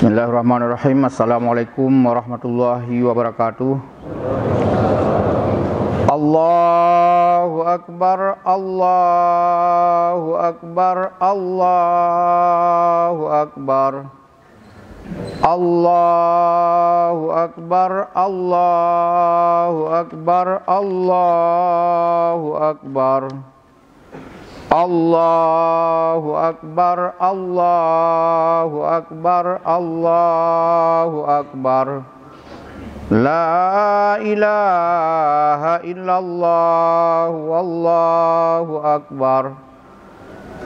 Bismillahirrahmanirrahim. Assalamualaikum warahmatullahi wabarakatuh. Allahu Akbar, Allahu Akbar, Allahu Akbar, Allahu Akbar, Allahu Akbar, Allahu Akbar, Allahu Akbar, Allahu Akbar, Allahu Akbar. La ilaha illallah, wallahu akbar.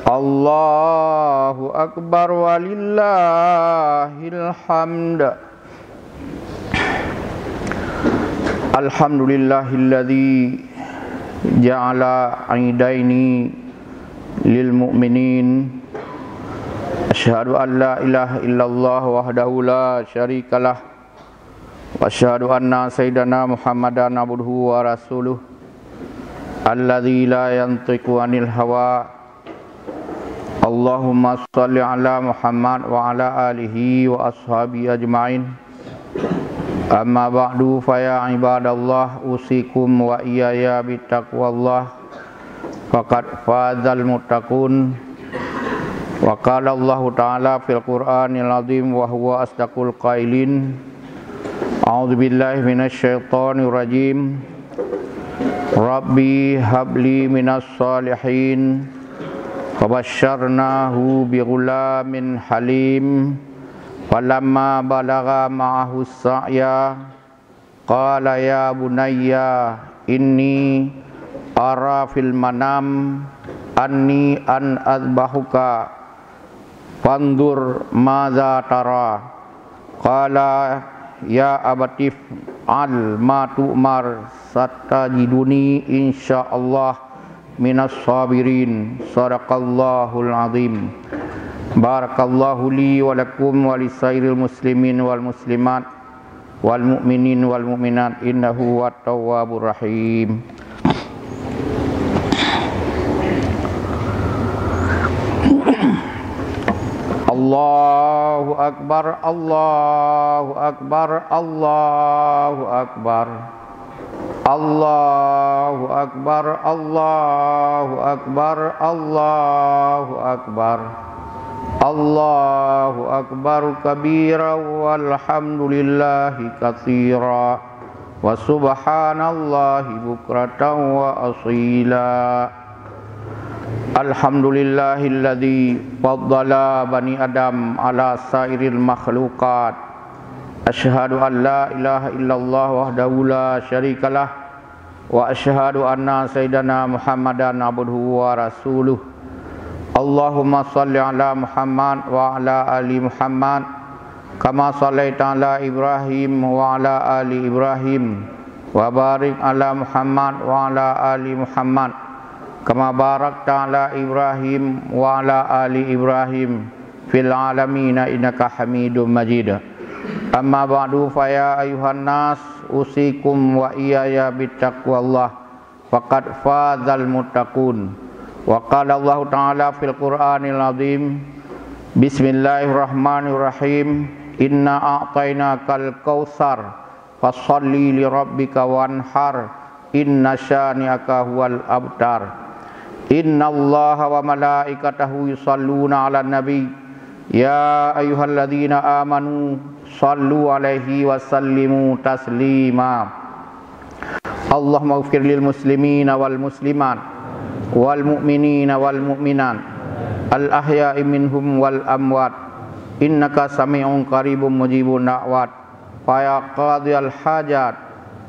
Allahu akbar walillahil hamd. Alhamdulillahilladzi ja'ala 'idaini lil mu'minin. Asyhadu an la ilaha illallah wahdahu la syarikalah wa asyhadu anna sayyidana Muhammadan abduhu wa rasuluh alladzi la yantiqu 'anil hawa. Allahumma shalli ala Muhammad wa ala alihi wa ashabihi ajmain. Amma ba'du, fa ya ibadallah, usikum wa iyaya bittaqwallah. Faqad fazal muttaqun. Wa qala Allah ta'ala fil Qur'anil azim wa huwa asdaqul qailin. A'udzu billahi minasy syaithanir rajim. Rabbi habli minas shalihin. Fabasyarnahu bighulamin halim. Falamma balagha ma'ahu sa'ya qala ya bunayya inni ara fil manam anni an azbahuka fandur madza tara. Qala ya abatif al ma tu'mar satajiduni insyaallah minas sabirin. Shadaqallahul azim. Barakallahu li wa lakum wa lisairil muslimin wal muslimat wal mu'minin wal mu'minat innahu wat tawwabur rahim. Allahu Akbar, Allahu Akbar, Allahu Akbar, Allahu Akbar, Allahu Akbar, Allahu Akbar, Allahu Akbar kabira walhamdulillahi katsira wa subhanallahi bukratan wa asila. Alhamdulillahilladzi faddala bani Adam ala sairil makhluqat. Asyhadu an la ilaha illallah wahdahu la syarikalah wa asyhadu anna sayyidana Muhammadan abduhu wa rasuluh. Allahumma shalli ala Muhammad wa ala ali Muhammad kama shallaita ala Ibrahim wa ala ali Ibrahim wa barik ala Muhammad wa ala ali Muhammad kama barakta ala Ibrahim wa ala ali Ibrahim fil alamin innaka Hamidum Majid. Amma ba'du, fa ya ayuhan nas usikum wa iyaya bittaqwallah. Faqad fazal muttaqun. Wa qala Allah ta'ala fil Qur'anil azim. Bismillahirrahmanirrahim. Inna a'tainakal kautsar fasholli li rabbika wanhar. Inna syani'aka huwal abtar. Inna Allaha wa malaikatahu yusalluna 'alan nabi. Ya ayyuhalladzina amanu sallu 'alaihi wa sallimu taslima. Allahumma ighfir lil muslimina wal muslimat wal mu'minina wal mu'minat al ahya'i minhum wal amwat innaka sami'un qaribun mujibun da'wat. Fa ya qadhiyal hajat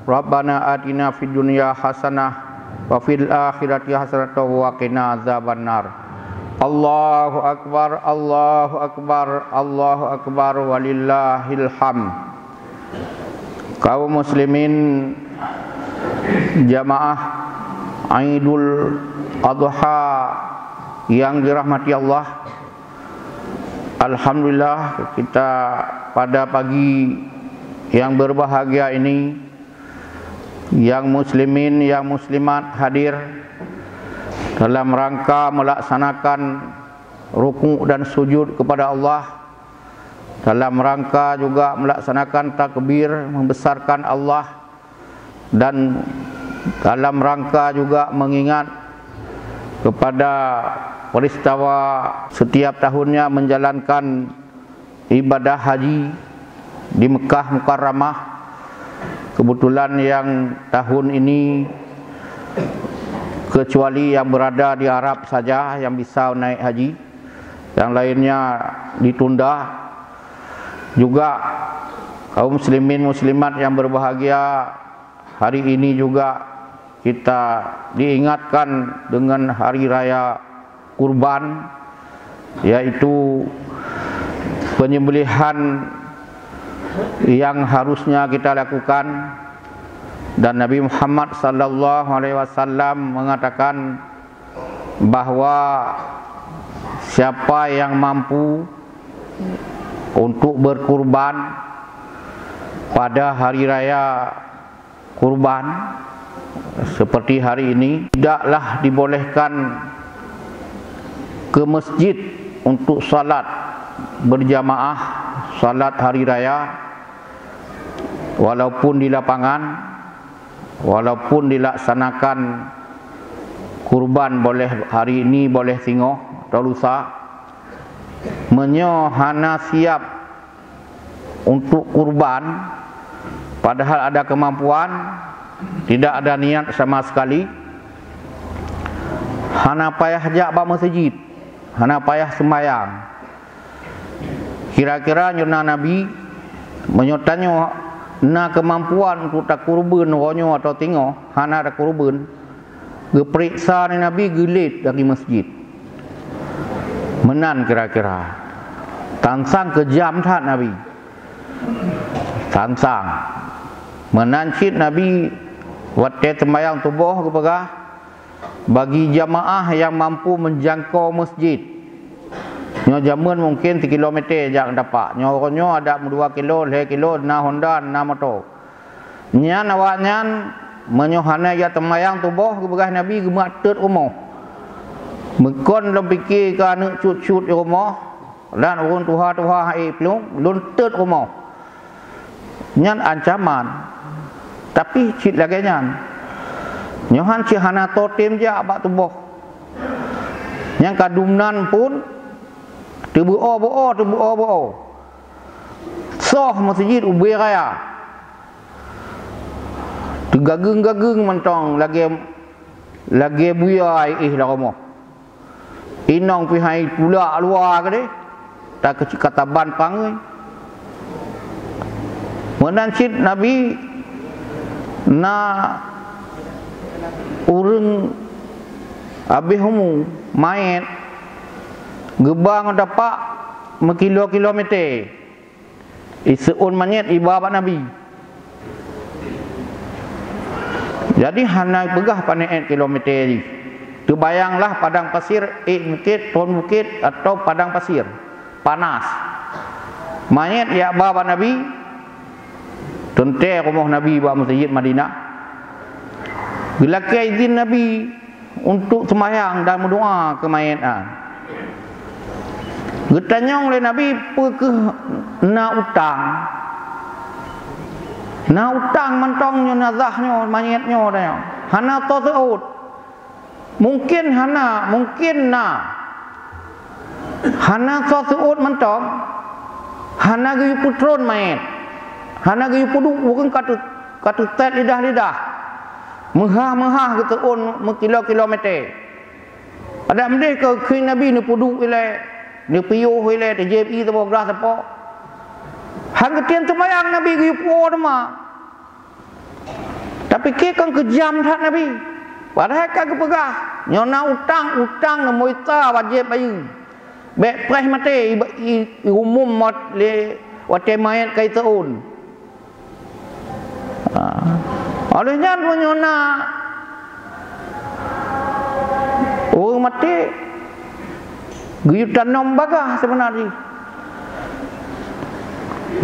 Rabbana atina fid dunya hasanah wa fil akhirati hasanatan wa qina azabannar. Allahu akbar, Allahu akbar, Allahu akbar walillahil hamd. Kaum muslimin jamaah Idul Adha yang dirahmati Allah, alhamdulillah kita pada pagi yang berbahagia ini, yang muslimin, yang muslimat hadir dalam rangka melaksanakan rukuk dan sujud kepada Allah dalam rangka juga melaksanakan takbir membesarkan Allah, dan dalam rangka juga mengingat kepada peristiwa setiap tahunnya menjalankan ibadah haji di Mekah Mukarramah. Kebetulan yang tahun ini kecuali yang berada di Arab saja yang bisa naik haji, yang lainnya ditunda. Juga kaum muslimin muslimat yang berbahagia, hari ini juga kita diingatkan dengan hari raya kurban, yaitu penyembelihan yang harusnya kita lakukan. Dan Nabi Muhammad sallallahu alaihi wasallam mengatakan bahwa siapa yang mampu untuk berkurban pada hari raya kurban seperti hari ini, tidaklah dibolehkan ke masjid untuk salat berjamaah, salat hari raya, walaupun di lapangan, walaupun dilaksanakan kurban boleh hari ini, boleh tengok atau lusa, menyohana siap untuk kurban padahal ada kemampuan, tidak ada niat sama sekali, hana payah jak bak masjid, hana payah sembahyang. Kira-kira nyuna Nabi menyotanyo na kemampuan untuk tak kurban ronyo atau tengok hana ada kurban, geperiksa ni Nabi gelit dari masjid. Menan kira-kira tansang kejam tak Nabi, tansang menancit Nabi waktu sembahyang subuh kepada bagi jamaah yang mampu menjangkau masjid. Nyo jaman mungkin 3 kilometer jak dapat, nyo ada 2 kilo, 2 kilo na Honda na motor. Nyan awaknyan menyohana ya sembahyang subuh kepada Nabi gemak tet umur. Mekon lo fikir ka nak cut-cut di rumah, dan urun tuha-tuha hai pelung luntet rumah. Nyan ancaman. Tapi cit lagi nyan. Nyohan cihana totem je abak tubuh. Yang kadumnan pun tebu-o. Soh masjid ubi raya. Tegageng-gageng mentong lagi buya lah rumah. Inong pihai pula luar ke deh, tak kecil kata ban pangai. Menancit Nabi na urang habis humu mayat gebang dapat berkilo-kilometer. Iseun mayat ibabat Nabi. Jadi hana pegah panen kilometer ni. Terbayanglah padang pasir, bukit, tuan bukit atau padang pasir panas. Mayat ya bapa Nabi, tentu rumah Nabi bawa masjid Madinah. Gelaki izin Nabi untuk sembahyang dan berdoa ke mayat. Getanyong oleh Nabi pergi nak utang. Nak utang mentongnya nazahnya mayatnya dah. Hana to seut. Mungkin hana, mungkin na. Hana seut mentong. Hana gaya putron mayat. Hana gaya puduk bukan katu tet lidah-lidah. Mehah-mehah kita on kilo-kilometer. Ada mendeh ke kini Nabi ni puduk ilai, ni piyuh ilai, ni JPI tu bergerak sepak. Hang ketian sembahyang Nabi gaya puan mah. Tapi ke kan kejam tak Nabi. Padahal kan kepegah. Nyona utang moita wajib bayu. Bek preh mate umum mot le wate mayat kai taun. Olehnya nyona mati guyu tanom bagah sebenarnya.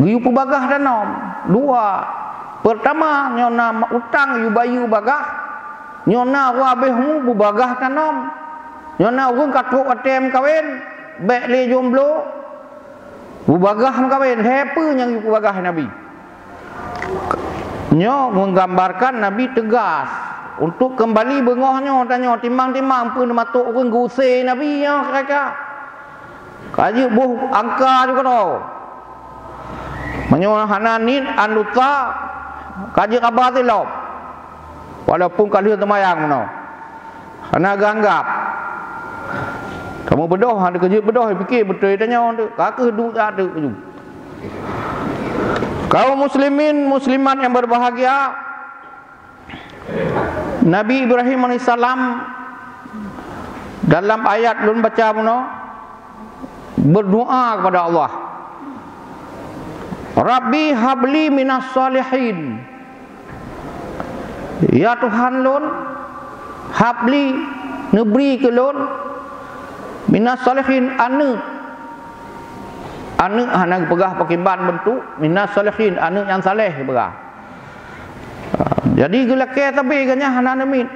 Guyu pubagah tanom. Dua. Pertama nyona utang yu bayu bagah. Nyona wabehmu bubagah tanom. Nyona urang katuk ATM kawin, bek le jomblo. Bubagah mengkawin, apa yang bubagah Nabi? Nyo menggambarkan Nabi tegas untuk kembali bengohnya, tanya timang-timang pun matuk orang gusai Nabi nya kakak. Kaji buh angka juga tau. Menyo hananin anuta kaji kabar tilop. Walaupun kali temayang no. Hana ganggap. Kamu bedoh, ada kerja bedoh, fikir betul tanya kakak duk tak ada. Kaum muslimin muslimat yang berbahagia, Nabi Ibrahim AS dalam ayat lun baca puno berdoa kepada Allah, Rabbi habli minas salihin. Ya Tuhan lun, habli neberi ke lun minas salihin anak anak pegah pakai ban bentuk minas salihin, anak yang saleh pegah. Jadi gelake tapi ganya hanan amin.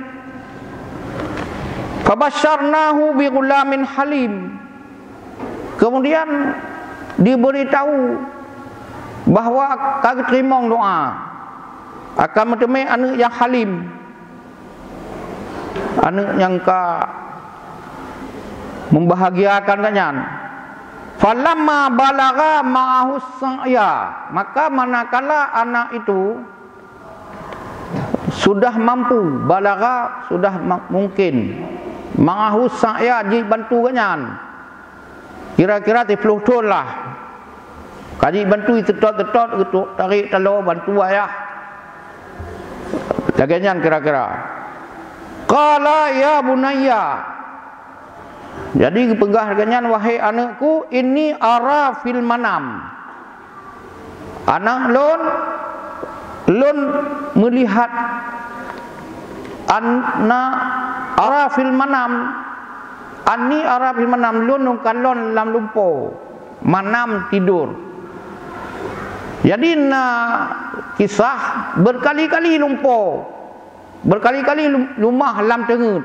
Fabasyarnahu bi ghulamin halim. Kemudian diberitahu bahawa kagak terima doa akan mentemui anak yang halim, anak yang membahagiakan kanyan. Falamma balagha ma'ahu sa'ya, maka manakala anak itu sudah mampu, balagha sudah mungkin, ma'ahu sa'ya dibantu kanyan, kira-kira 30 tahun lah. Kaji bantu tetot-tetot gitu, tarik telur bantu ayah. Lagian kira-kira. Qala ya bunayya. Jadi pegah dengan wahai anakku, ini ara fil manam. Anak lun melihat anak ara fil manam. Ani ara fil manam, lun kalon lam lumpo. Manam tidur. Jadi kisah berkali-kali lumpo. Berkali-kali lumah lam tengut.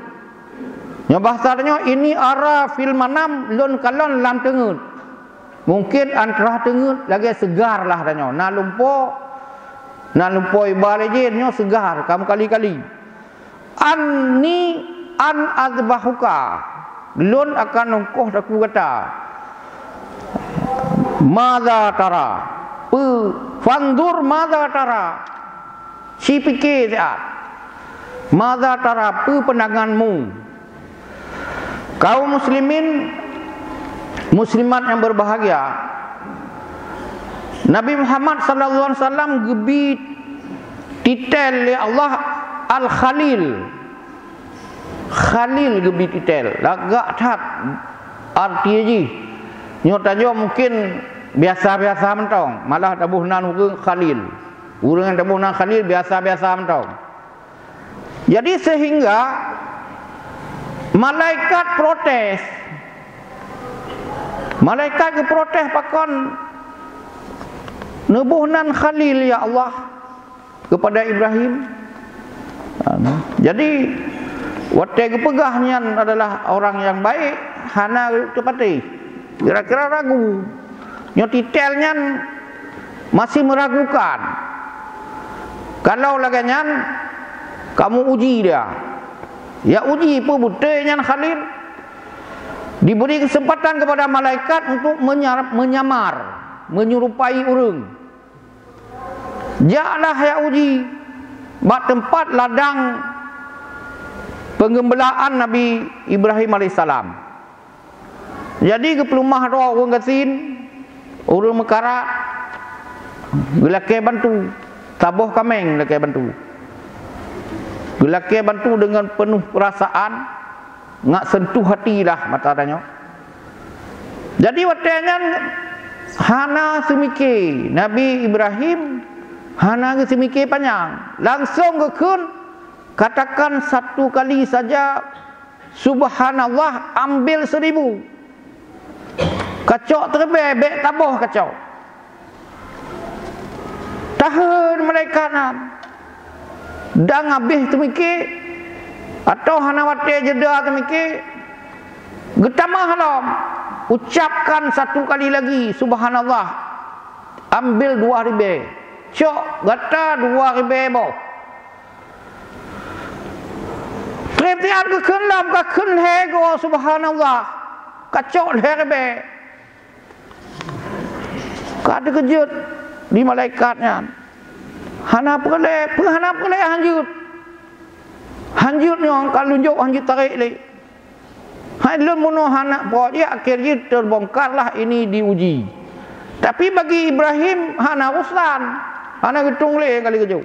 Yang bahasanya ini ara fil manam lun kalon lam tengut. Mungkin antara tengut lagi segar lah tanya. Na lumpo ibaratnya segar kamu kali-kali. Anni an azbahuka. Lun akan nongkoh aku kata. Madza tara? Fandur madza tara? Si fikir dia. Madza tara pandanganmu? Kaum muslimin muslimat yang berbahagia, Nabi Muhammad sallallahu alaihi wasallam gebi titel ya Allah al-Khalil. Khalil gebi titel. Lagak tat arti ji. Nyotanyo mungkin biasa-biasa mentong, malah tabuhnan urang Khalil. Urang tabuhnan Khalil biasa-biasa mentong. Jadi sehingga malaikat protes. Malaikat ke protes pakon nubuhnan Khalil ya Allah kepada Ibrahim. Jadi waktu kepegahnya adalah orang yang baik, hana tepati. Kira-kira ragu. Nyotitelnya masih meragukan. Kalau laginya kamu uji dia. Ya uji pun butenya Khalil. Diberi kesempatan kepada malaikat untuk menyamar, menyerupai urang. Jaklah ya uji bak tempat ladang pengembelaan Nabi Ibrahim alaihissalam. Jadi ke pelumah roh orang kasin, orang mekarat, gelake bantu, tabuh kameng gelake bantu. Gelake bantu dengan penuh perasaan, ngak sentuh hati lah mata tanya. Jadi waktunya hana semikir Nabi Ibrahim, hana semikir panjang, langsung kekun katakan satu kali saja subhanallah, ambil 1000. Kacau terbebek tabuh kacau. Tahan malaikat dan habis temikir atau hana wate jeda temikir getamah halam Ucapkan satu kali lagi subhanallah. Ambil 2 ribe. Cok gata 2 ribe bau. Kretian ke kelam ke kenhego subhanallah. Kacok ribe. Kada kejut di malaikatnya. Hana perle hanjut. Hanjutnya kalau lunjuk hanjut tarik le. Hai lun muno hana po dia akhirnya terbongkarlah ini diuji. Tapi bagi Ibrahim hana uslan. Hana getung le kali keju.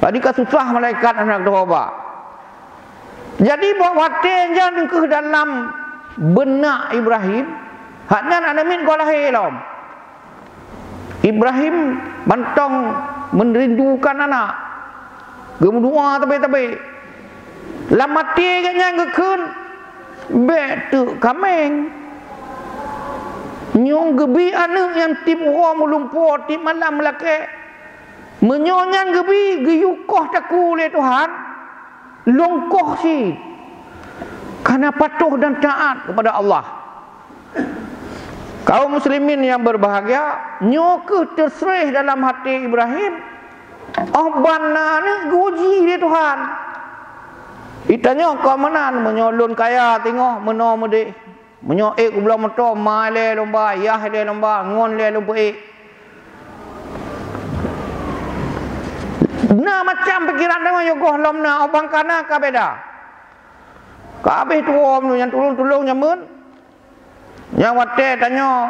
Tadi kasusah malaikat anak doba. Jadi bawa tenjan ke dalam benak Ibrahim. Haknya ana min ko lahir lom. Ibrahim bantong merindukan anak. Gemdua tabe-tabe. Lama tiganya ngekun betu kameng. Nyong gebi anak yang tip orang melumpuh tip malam laki. Menyonyan gebi geyukoh taku le Tuhan. Longkoh si. Karena patuh dan taat kepada Allah. Kaum muslimin yang berbahagia, nyoke terserih dalam hati Ibrahim. Oh bana ni guji dia Tuhan. Itanya kau menan menyolun kaya tengok meno mede. Menyo ku belah motor mai le lomba, yah le lomba, ngon le lomba Nah macam pikiran dengan yogoh lomna obang kana ka beda. Kabeh tuom yang tulung-tulung nyamun. Yang wate tanya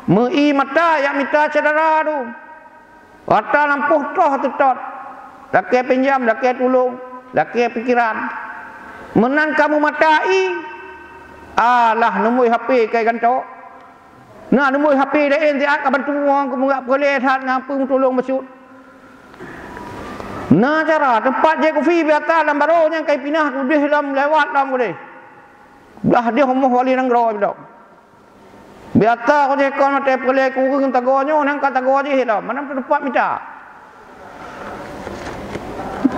mei mata yang minta cedera tu. Wata lampuh toh tetot. Laki pinjam, laki tolong, laki pikiran. Menan kamu matai. Alah nemui HP kai gantok. Nah nemui HP dah entiak ka bantu wong ku mengap boleh hat ngapung tolong masuk. Nah cara tempat je kopi biata dalam baro yang kai pinah ku deh dalam lewat dalam ku deh. Dah dia homoh wali nang gro bidak. Biata ko je kon mate boleh ku ku tagonyo nang kata go je hilam. Mana tempat minta.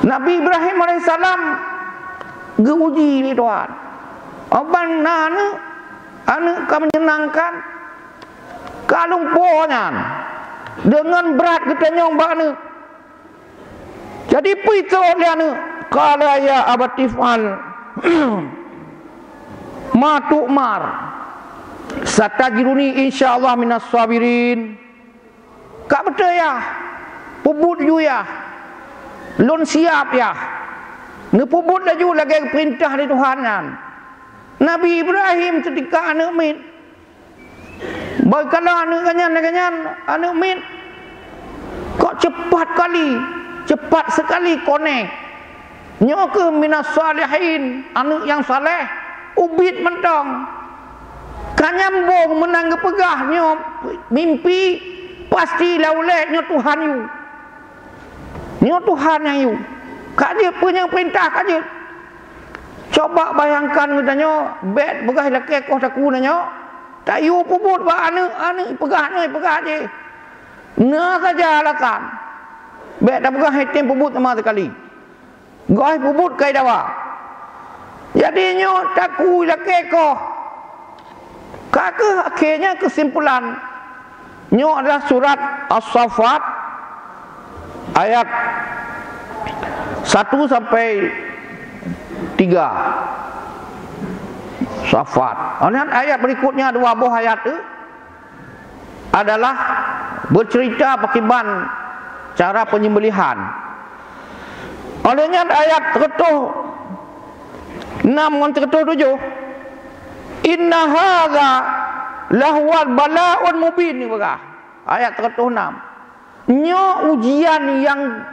Nabi Ibrahim alaihissalam geuji ni Tuhan. Abang nana anu ka menyenangkan kalung ponyan dengan berat kita nyomba anu. Jadi pito dia anu qala ya abatifal ma tu'mar satajiruni insyaallah minas sabirin. Kak betul ya. Pubut ju ya. Lun siap ya. Ngepubut laju lagi perintah dari Tuhanan. Nabi Ibrahim ketika anak mit. Baiklah anak kanyan anak mit. Kok cepat sekali konek. Nyoke minas salihin, anak yang saleh, ubit mentong. Kanyambung menang pegah nyop mimpi pasti laulek nyo Tuhan yu. Nyo Tuhan yang yu. Kak dia punya perintah kak dia. Coba bayangkan katanya bet begah laki kau taku nanya. Tak yu pubut ba anu pegah je. Nah saja lakan. Bet tak begah hitim pubut sama sekali. Goi pubut kai dawa. Jadi nyo taku laki kau. Kaka akhirnya kesimpulan nyo adalah surat As-Saffat ayat 1 sampai 3. Safat. Ayat berikutnya 2 buah ayat itu adalah bercerita pakiban cara penyembelihan. Olehnya ayat 36 dan 37. Inna hadza lahwal bala'un mubin ni begah. Ayat 36. Nyo ujian yang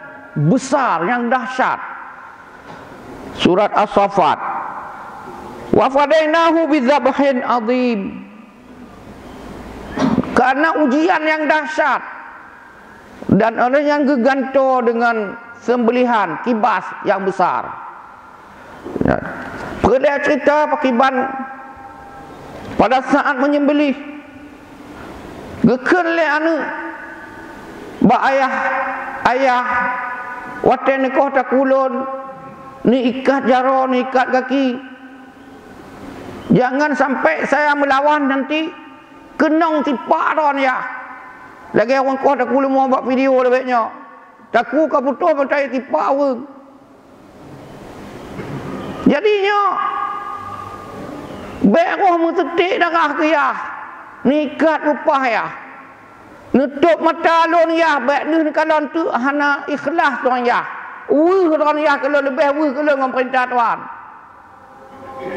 besar, yang dahsyat. Surat As-Saffat. Wa fadainahu bidzabhin adzim. Karena ujian yang dahsyat dan oleh yang geganto dengan sembelihan kibas yang besar. Ya. Perlu cerita pakiban pada saat menyembelih geken le anu ba ayah wate nekoh takulun ni ikat jaro ni ikat kaki Jangan sampai saya melawan nanti kenang tipak ron ya. Lagi orang kau tak boleh mau buat video lebihnya. Takku kau putus percaya tipak orang. Jadinya beroh mutetik darah ke ya. Nikat upah ya. Nutup mata lon ya, baik ni kalau tu hana ikhlas tuan ya. Tuan ya kalau lebih kalau dengan perintah tuan.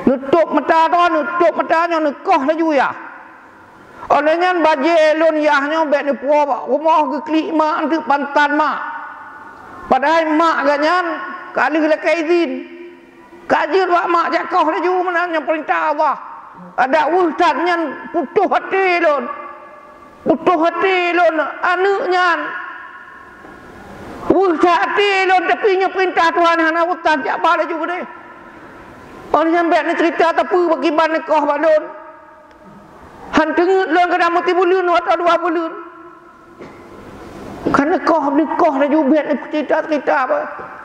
Nutup mata tuan, nutup matanya nekah laju ya. Olehnya bajai lon yahnya baik ni puak rumah ke klik mak tu pantan mak. Padahal mak ganyan kali lekai izin. Kajir wak mak jakah laju menanya perintah Allah. Ada ustaznya putus hati lon. Putus hati lon anaknya. Putus hati lon tapi nya perintah Tuhan hana ustaz jak balik juga deh. Orang sampai ni cerita tapi bagi ban nikah balon. Han tengut lon kada mati bulan atau 2 bulan. Kan nikah dah juga ni cerita apa.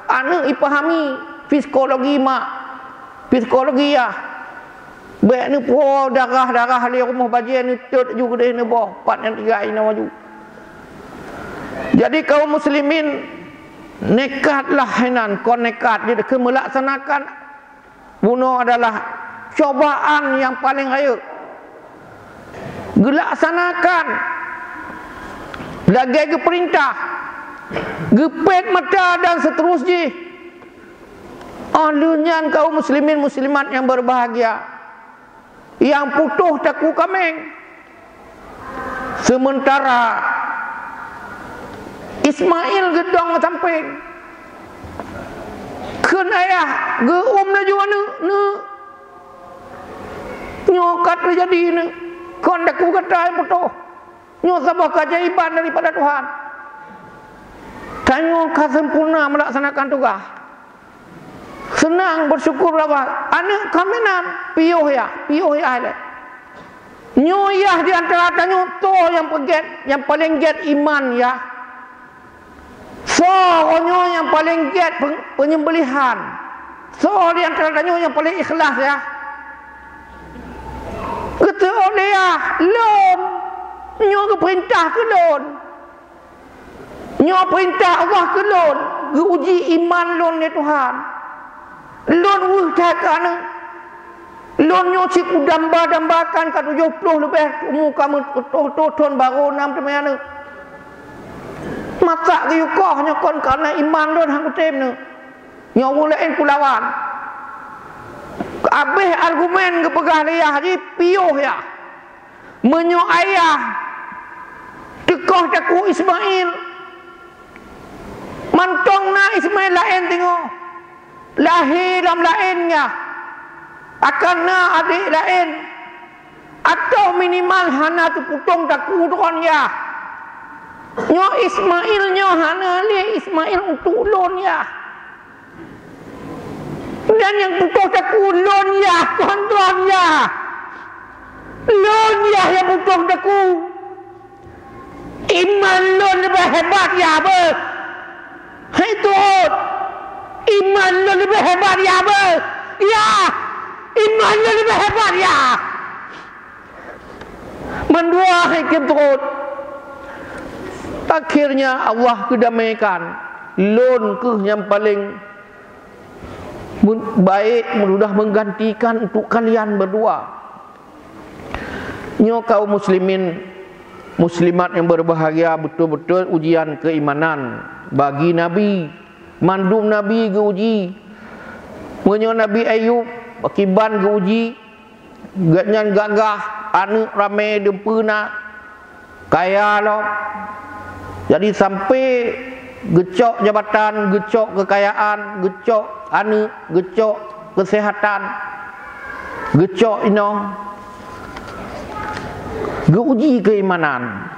Anak ipahami psikologi mak. Psikologi ya. Baik ni po darah di rumah bajian ni tut juga deh ni boh 4 yang 3 ini maju. Jadi kaum muslimin nekatlah hinan kon nekat dia ke melaksanakan bunuh adalah cobaan yang paling raya. Gelaksanakan lagi ke perintah gepet mata dan seterusnya. Alunya kaum muslimin muslimat yang berbahagia yang putus taku kameng. Sementara Ismail gedong samping ken ayah geum na juga ne nyokat terjadi ne kon taku kata yang putus nyo sabah keajaiban daripada Tuhan. Tanyo sempurna melaksanakan tugas. Senang bersyukur apa? Anak kaminan piuh ya le. Nyoyah di antara tanyo to yang paling get iman ya. So onyo yang paling get penyembelihan. So di antara tanyo yang paling ikhlas ya. Kata oleh ya, lon. Nyo ke perintah ke lon. Nyo perintah Allah ke lon. Uji iman lon ni Tuhan. Lon wujudkan lon nyoci ku damba-dambakan ka 70 lebih umur kamu ton baru 6 teman masak ke yukoh nyokon karena iman lon hang kutem ne nyawu lain kulawan abeh argumen ke pegah liah haji piuh ya menyo ayah tekoh taku Ismail mantong na Ismail lain tengok lahir dalam lainnya akan na adik lain atau minimal hana tu putung taku don ya nyo Ismail nyo hana li Ismail untuk lon ya dan yang putung taku lon ya kontron ya lon ya yang putung taku iman lon lebih hebat ya ber hai tuh iman lo lebih hebat ya apa? Ya, iman lo lebih hebat ya. Mendua hakim turut. Akhirnya Allah kedamaikan. Lon ke yang paling baik mudah menggantikan untuk kalian berdua. Nyo kaum muslimin muslimat yang berbahagia betul-betul ujian keimanan bagi Nabi. Mandum Nabi ke uji. Menyo Nabi Ayub akiban ke uji. Gatnyan gagah, anak ramai dempuna. Kaya lo. Jadi sampai gecok jabatan, gecok kekayaan, gecok anak, gecok kesehatan. Gecok ino. Ge uji keimanan.